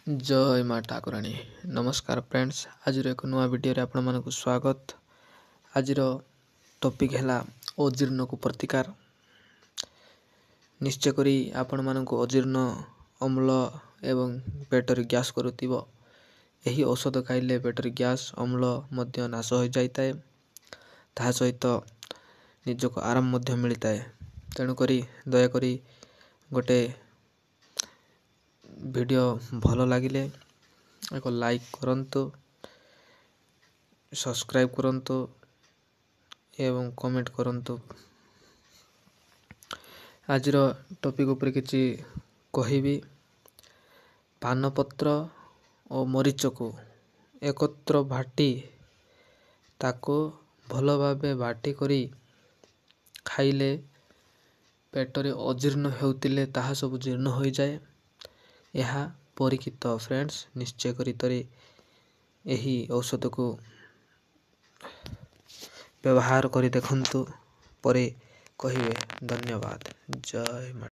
जय माँ ठाकुराणी नमस्कार फ्रेंड्स आज एक नुआ वीडियो आपण मानक स्वागत। आज टॉपिक है अजीर्ण को प्रतिकार। निश्चय करी आपण मानक अजीर्ण अम्ल एवं पेटर गैस करुथिबो। यही औषध खाइले पेटर गैस अम्ल मध्य नाश हो जाए ता सहित निजक आराम मध्य मिलता है। तेणुक दयाकोरी गोटे वीडियो भल लगिले एक लाइक करंतु, सब्सक्राइब करंतु एवं कमेंट करंतु। आज टॉपिक ऊपर किछि कहिबी। पानपत्र और मरीच को एकत्र बाटी ताको भल भाबे बाटी करी खाइले पेटरे अजीर्ण हेउतिले ताहा सब जीर्ण हो जाए। यह परीक्षित फ्रेंड्स। निश्चय करी तरी यही औषध को व्यवहार करी देखंतु परे कहिवे। धन्यवाद। जय माता।